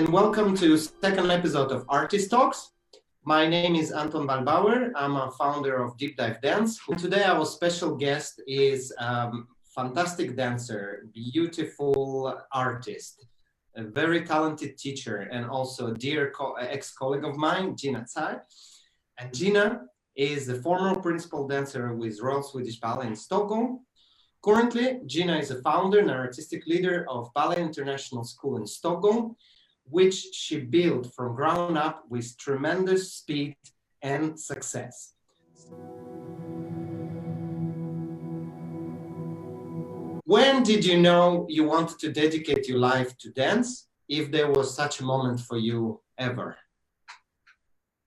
and welcome to second episode of Artist Talks. My name is Anton Balbauer. I'm a founder of Deep Dive Dance. Today our special guest is fantastic dancer, beautiful artist, a very talented teacher, and also a dear ex-colleague of mine, Gina. And Gina is the former principal dancer with Royal Swedish Ballet in Stockholm. Currently, Gina is a founder and artistic leader of Ballet International School in Stockholm, which she built from ground up with tremendous speed and success. When did you know you wanted to dedicate your life to dance, if there was such a moment for you ever?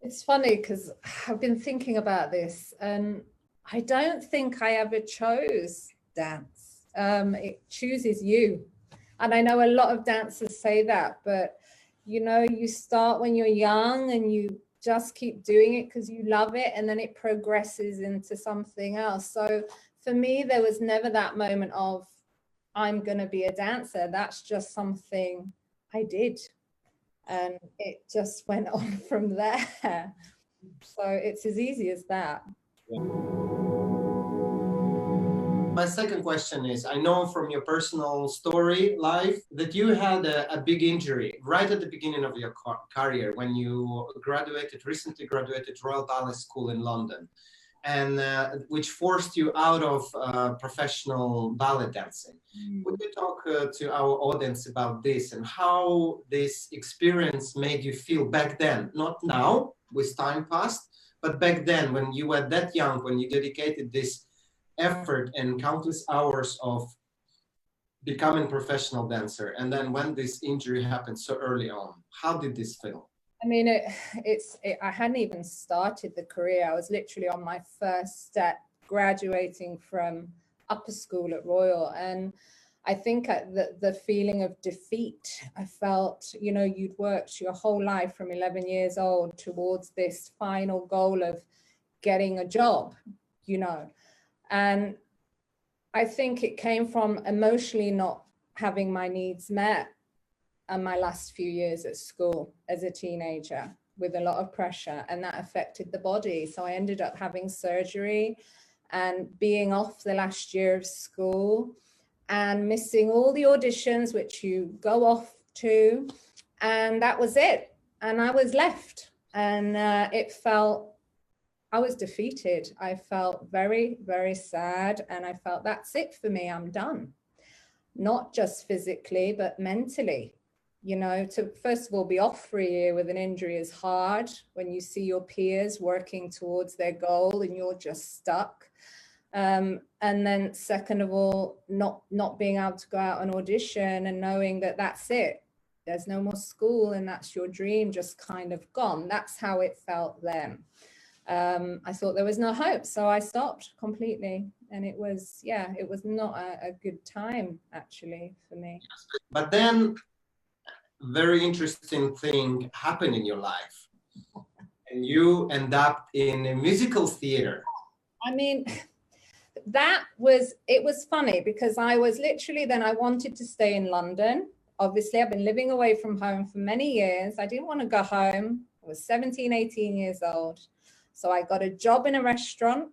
It's funny because I've been thinking about this and I don't think I ever chose dance. It chooses you. And I know a lot of dancers say that, but you know, you start when you're young and you just keep doing it because you love it, and then it progresses into something else. So for me, there was never that moment of, I'm going to be a dancer. That's just something I did. And it just went on from there. So it's as easy as that. My second question is, I know from your personal story life that you had a big injury right at the beginning of your career when you recently graduated Royal Ballet School in London, and which forced you out of professional ballet dancing. Would you talk to our audience about this and how this experience made you feel back then? Not now, with time passed, but back then when you were that young, when you dedicated this effort and countless hours of becoming a professional dancer, and then when this injury happened so early on, how did this feel? I mean, I hadn't even started the career. I was literally on my first step, graduating from upper school at Royal. And I think the feeling of defeat, I felt, you know, you'd worked your whole life from 11 years old towards this final goal of getting a job, you know. And I think it came from emotionally not having my needs met in my last few years at school as a teenager, with a lot of pressure, and that affected the body. So I ended up having surgery and being off the last year of school and missing all the auditions, which you go off to, and that was it. And I was left, and I was defeated. I felt very, very sad, and I felt that's it for me, I'm done. Not just physically, but mentally. You know, to first of all be off for a year with an injury is hard when you see your peers working towards their goal and you're just stuck. And then second of all, not being able to go out and audition and knowing that that's it. There's no more school and that's your dream just kind of gone. That's how it felt then. I thought there was no hope, so I stopped completely, and it was not a good time actually for me. But then very interesting thing happened in your life, and you end up in a musical theater. I mean, it was funny because I was literally, then I wanted to stay in London. Obviously, I've been living away from home for many years. I didn't want to go home. I was 17, 18 years old. So I got a job in a restaurant,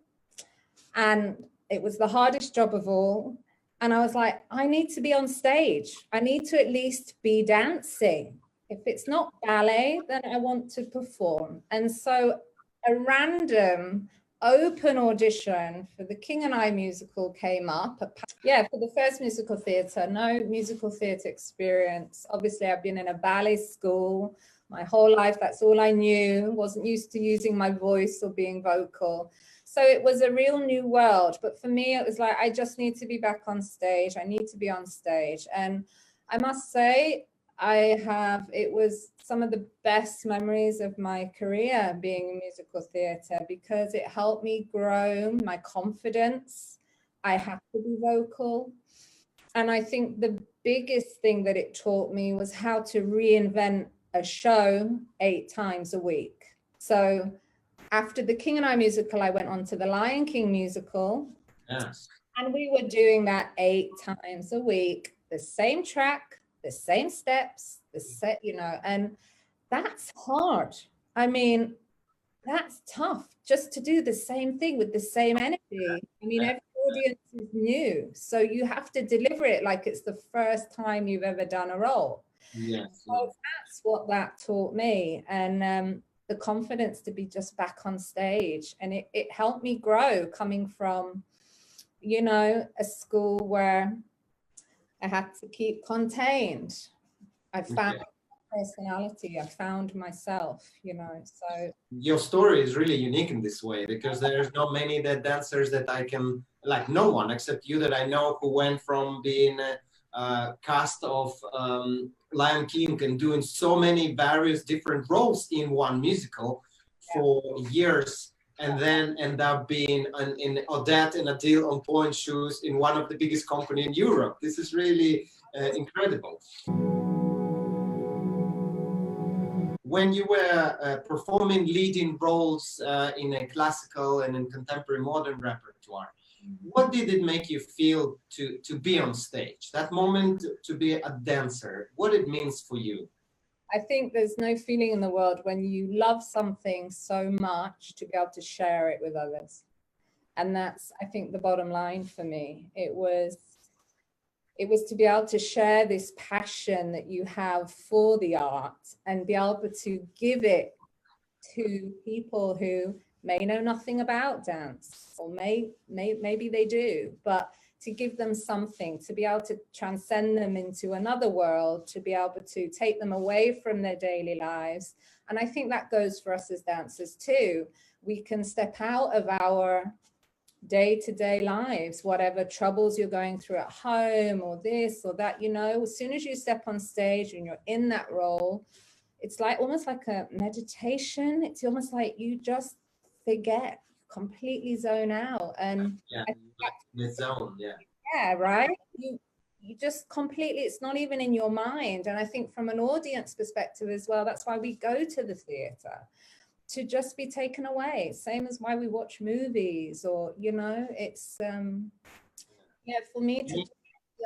and it was the hardest job of all. And I was like, I need to be on stage. I need to at least be dancing. If it's not ballet, then I want to perform. And so a random open audition for the King and I musical came up. For the first musical theatre, no musical theatre experience. Obviously, I've been in a ballet school my whole life. That's all I knew. Wasn't used to using my voice or being vocal. So it was a real new world. But for me, it was like, I just need to be back on stage. I need to be on stage. And I must say, it was some of the best memories of my career being in musical theatre, because it helped me grow my confidence. I had to be vocal. And I think the biggest thing that it taught me was how to reinvent a show 8 times a week. So after the King and I musical, I went on to the Lion King musical. Yes. And we were doing that 8 times a week, the same track, the same steps, the set, you know, and that's hard. I mean, that's tough just to do the same thing with the same energy. I mean, every audience is new, so you have to deliver it like it's the first time you've ever done a role. Yes. So that's what that taught me, and the confidence to be just back on stage, and it helped me grow, coming from, you know, a school where I had to keep contained. I found personality, I found myself, you know. So your story is really unique in this way, because there's not many that dancers that I can, like, no one except you that I know who went from being a cast of Lion King and doing so many various different roles in one musical for years, and then end up being in Odette and Adele on Point Shoes in one of the biggest company in Europe. This is really incredible. When you were performing leading roles in a classical and in contemporary modern repertoire, what did it make you feel to be on stage? That moment to be a dancer, what it means for you? I think there's no feeling in the world when you love something so much to be able to share it with others. And that's, I think, the bottom line for me. It was to be able to share this passion that you have for the art and be able to give it to people who may know nothing about dance, or maybe they do, but to give them something, to be able to transcend them into another world, to be able to take them away from their daily lives. And I think that goes for us as dancers too. We can step out of our day-to-day lives, whatever troubles you're going through at home or this or that, you know, as soon as you step on stage and you're in that role, it's like almost like a meditation. It's almost like you just forget, completely zone out. And The zone, right, you just completely, it's not even in your mind. And I think from an audience perspective as well, that's why we go to the theater, to just be taken away. Same as why we watch movies, or, you know, it's for me to be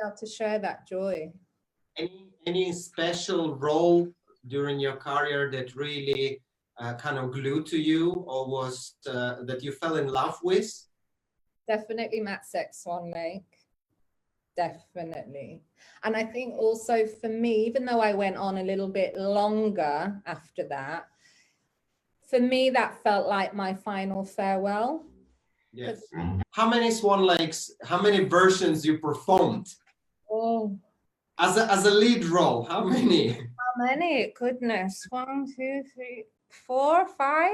able to share that joy. Any special role during your career that really kind of glued to you, or was that you fell in love with? Definitely Matt Sex, Swan Lake. Definitely. And I think also for me, even though I went on a little bit longer after that, for me, that felt like my final farewell. Yes. How many Swan Lakes, how many versions you performed? Oh. As a lead role, how many? How many? Goodness. 1, 2, 3, 4, 5.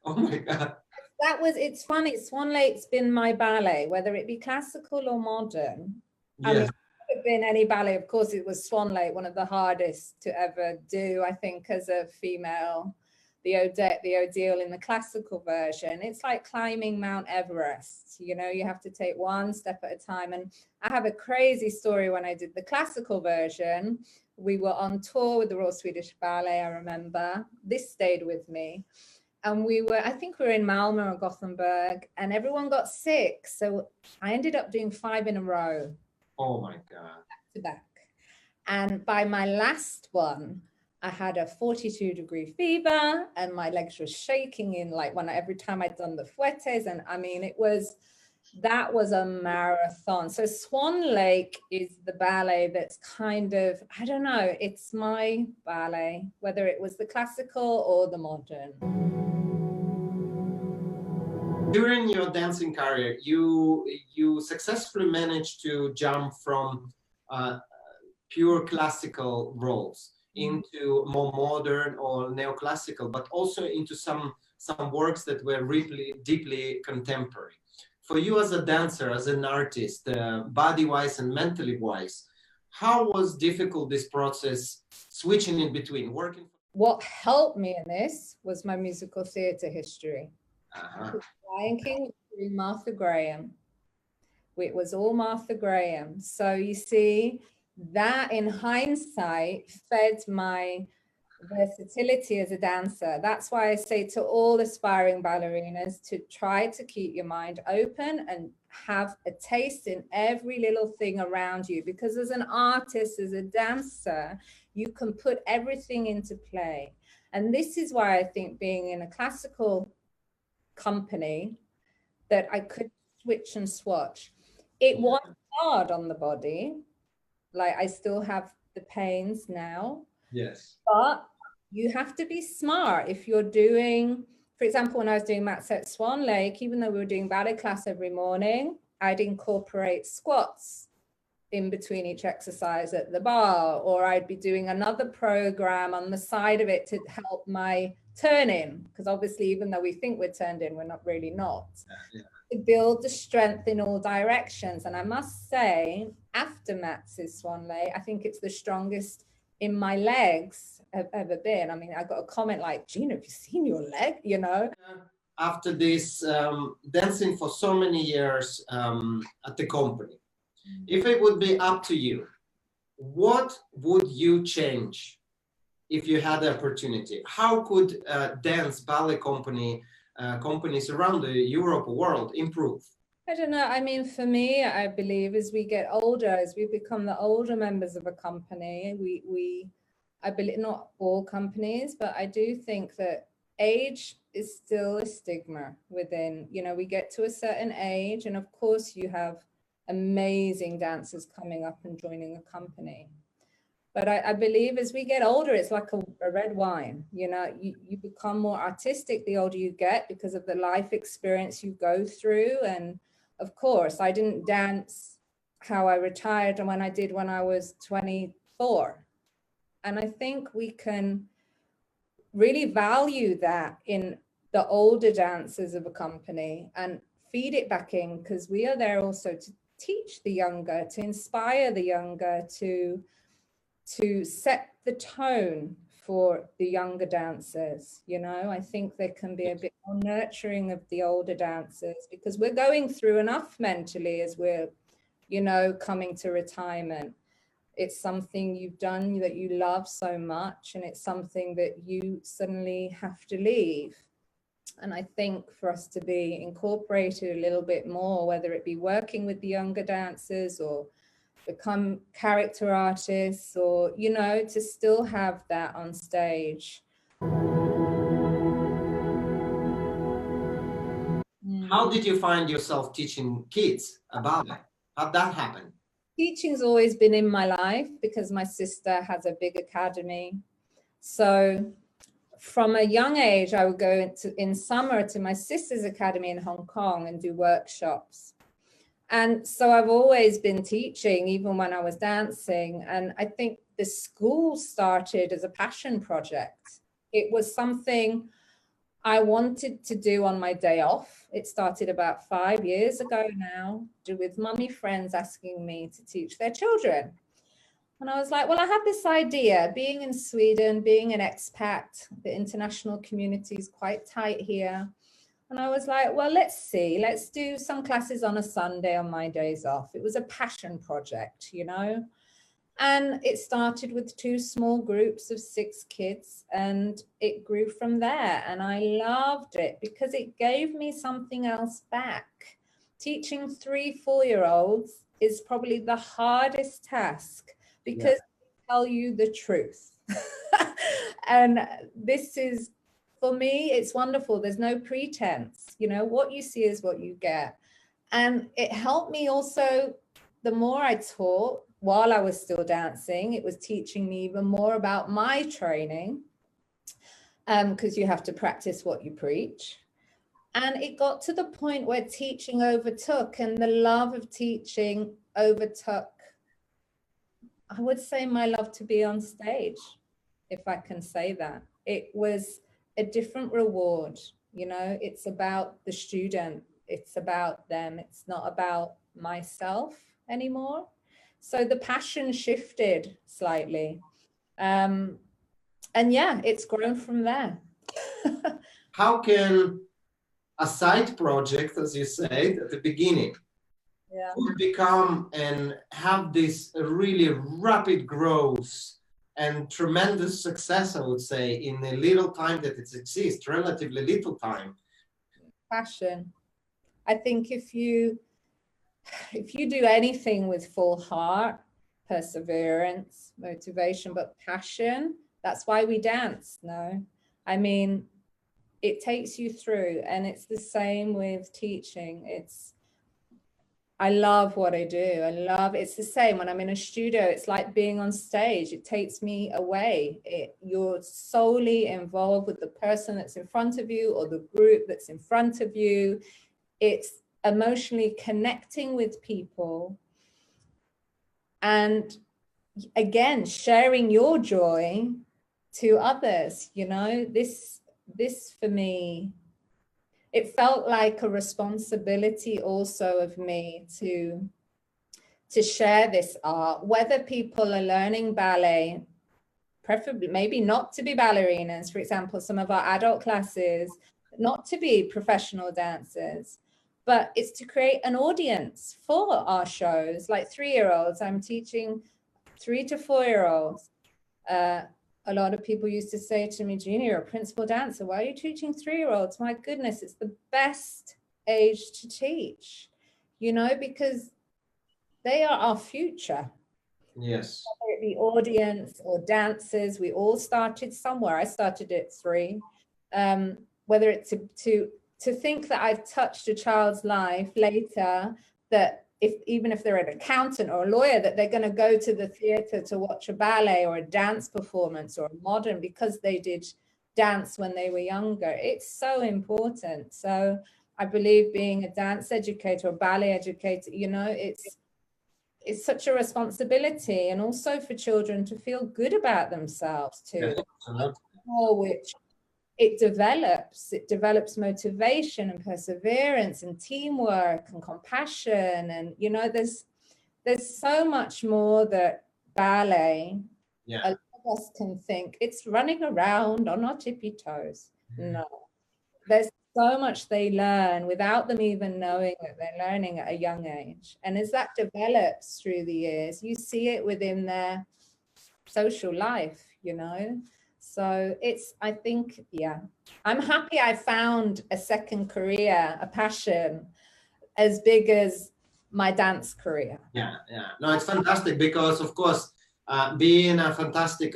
Oh my God. It's funny. Swan Lake's been my ballet, whether it be classical or modern. Yes. I mean, it could have been any ballet. Of course, it was Swan Lake, one of the hardest to ever do, I think, as a female. The Odette, the Odile in the classical version, it's like climbing Mount Everest. You know, you have to take one step at a time. And I have a crazy story. When I did the classical version, we were on tour with the Royal Swedish Ballet, I remember. This stayed with me. And I think we were in Malmö or Gothenburg, and everyone got sick. So I ended up doing 5 in a row. Oh my God. Back to back. And by my last one, I had a 42-degree fever, and my legs were shaking in every time I'd done the fouettes. And I mean, that was a marathon. So Swan Lake is the ballet that's kind of, I don't know, it's my ballet, whether it was the classical or the modern. During your dancing career, you successfully managed to jump from pure classical roles into more modern or neoclassical, but also into some works that were really deeply contemporary. For you as a dancer, as an artist, body-wise and mentally wise, how was difficult this process, switching in between working? What helped me in this was my musical theatre history. Lion King was through Martha Graham. It was all Martha Graham. So you see, that in hindsight fed my versatility as a dancer. That's why I say to all aspiring ballerinas to try to keep your mind open and have a taste in every little thing around you, because as an artist, as a dancer, you can put everything into play. And this is why I think being in a classical company, that I could switch and swatch. It was hard on the body. Like, I still have the pains now. Yes. But you have to be smart. If you're doing, for example, when I was doing mats at Swan Lake, even though we were doing ballet class every morning, I'd incorporate squats in between each exercise at the bar, or I'd be doing another program on the side of it to help my turn in, because obviously, even though we think we're turned in, we're not really not. Yeah. To build the strength in all directions. And I must say, after Mats's Swan Lake, I think it's the strongest in my legs have ever been. I mean, I got a comment like, Gina, have you seen your leg? You know? After this dancing for so many years at the company, if it would be up to you, what would you change if you had the opportunity? How could dance ballet companies around the Europe world improve? I don't know. I mean, for me, I believe as we get older, as we become the older members of a company, I believe, not all companies, but I do think that age is still a stigma within, you know, we get to a certain age, and of course you have amazing dancers coming up and joining a company. But I believe as we get older, it's like a red wine. You know, you become more artistic the older you get because of the life experience you go through. And of course, I didn't dance how I retired and when I was 24. And I think we can really value that in the older dancers of a company and feed it back in, because we are there also to teach the younger, to inspire the younger, to set the tone for the younger dancers. You know, I think there can be a bit more nurturing of the older dancers, because we're going through enough mentally as we're, you know, coming to retirement. It's something you've done that you love so much, and it's something that you suddenly have to leave. And I think for us to be incorporated a little bit more, whether it be working with the younger dancers or become character artists, or, you know, to still have that on stage. How did you find yourself teaching kids about it? How'd that happen? Teaching's always been in my life because my sister has a big academy. So from a young age, I would go in summer to my sister's academy in Hong Kong and do workshops. And so I've always been teaching, even when I was dancing. And I think the school started as a passion project. It was something I wanted to do on my day off. It started about 5 years ago now, with mummy friends asking me to teach their children. And I was like, well, I have this idea, being in Sweden, being an expat, the international community is quite tight here. And I was like, well, let's do some classes on a Sunday on my days off. It was a passion project, you know, and it started with 2 small groups of 6 kids, and it grew from there. And I loved it because it gave me something else back. Teaching 3-4-year-olds is probably the hardest task because they tell you the truth. And this is, for me, it's wonderful. There's no pretense. You know, what you see is what you get. And it helped me also, the more I taught while I was still dancing, it was teaching me even more about my training, because you have to practice what you preach. And it got to the point where teaching overtook, and the love of teaching overtook, I would say, my love to be on stage, if I can say that. It was a different reward, you know, it's about the student, it's about them, it's not about myself anymore. So the passion shifted slightly. And yeah, it's grown from there. How can a side project, as you said at the beginning, could become and have this really rapid growth and tremendous success, I would say, in the little time that it exists, relatively little time. Passion. I think if you do anything with full heart, perseverance, motivation, but passion, that's why we dance. No, I mean, it takes you through, and it's the same with teaching. I love what I do. It's the same when I'm in a studio. It's like being on stage. It takes me away. You're solely involved with the person that's in front of you or the group that's in front of you. It's emotionally connecting with people. And again, sharing your joy to others, this for me, it felt like a responsibility also of me to share this art, whether people are learning ballet, preferably maybe not to be ballerinas, for example, some of our adult classes, not to be professional dancers, but it's to create an audience for our shows, like 3-year-olds. I'm teaching 3 to 4-year-olds. A lot of people used to say to me, Gina, you're a principal dancer. Why are you teaching 3-year-olds? My goodness, it's the best age to teach, because they are our future. Yes. Whether it be audience or dancers, we all started somewhere. I started at 3. Whether it's to think that I've touched a child's life later, that even if they're an accountant or a lawyer, that they're going to go to the theater to watch a ballet or a dance performance or a modern because they did dance when they were younger. It's so important. So I believe being a dance educator or ballet educator, it's such a responsibility, and also for children to feel good about themselves too. Yeah, which it develops motivation and perseverance and teamwork and compassion, and there's so much more that ballet, yeah, a lot of us can think it's running around on our tippy toes. No, there's so much they learn without them even knowing that they're learning at a young age. And as that develops through the years, you see it within their social life, So I think, I'm happy I found a second career, a passion as big as my dance career. Yeah. No, it's fantastic because, of course, being a fantastic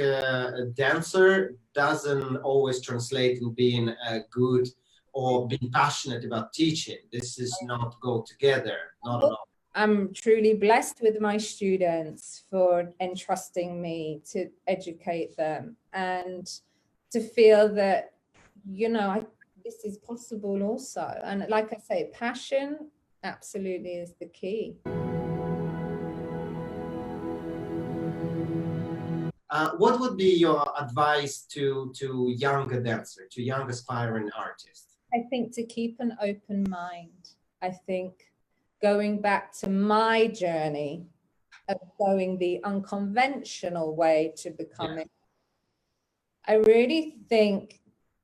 dancer doesn't always translate in being a good or being passionate about teaching. This is not go together, not at all. I'm truly blessed with my students for entrusting me to educate them and to feel that, this is possible also. And like I say, passion absolutely is the key. What would be your advice to younger dancers, to young aspiring artists? I think to keep an open mind. I think going back to my journey of going the unconventional way to becoming, I really think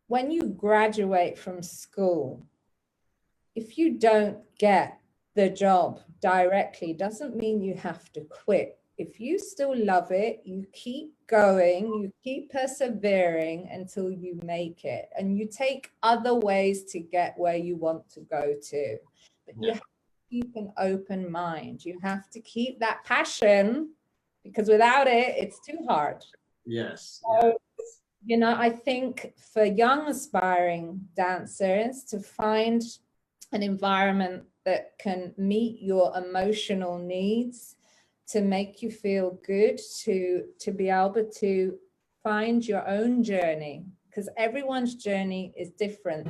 when you graduate from school, if you don't get the job directly, doesn't mean you have to quit. If you still love it, you keep going, you keep persevering until you make it. And you take other ways to get where you want to go to. But you have to keep an open mind. You have to keep that passion, because without it, it's too hard. Yes. So, I think for young aspiring dancers to find an environment that can meet your emotional needs, to make you feel good, to be able to find your own journey, because everyone's journey is different.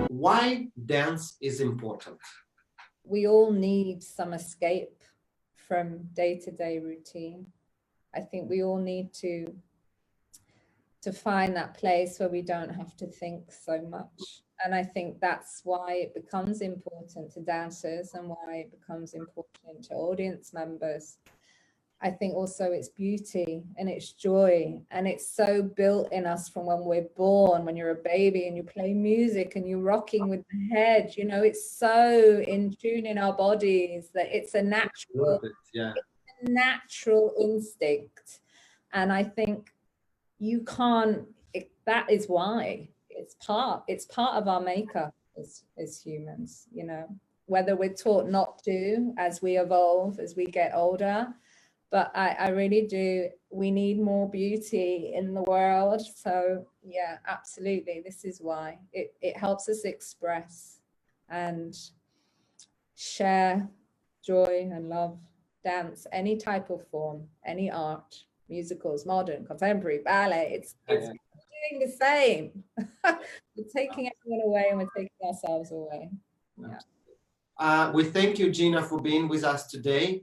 Why dance is important? We all need some escape from day-to-day routine. I think we all need to find that place where we don't have to think so much. And I think that's why it becomes important to dancers and why it becomes important to audience members. I think also it's beauty and it's joy, and it's so built in us from when we're born. When you're a baby and you play music and you're rocking with the head, you know, it's so in tune in our bodies that it's a natural, natural instinct. And I think you can't, that is why it's part of our makeup as humans, you know, whether we're taught not to as we evolve, as we get older. But I really do, we need more beauty in the world. So yeah, absolutely, this is why it helps us express and share joy and love. Dance, any type of form, any art, musicals, modern, contemporary, ballet, it's doing the same. We're taking everyone away and we're taking ourselves away. Yeah. We thank you, Gina, for being with us today.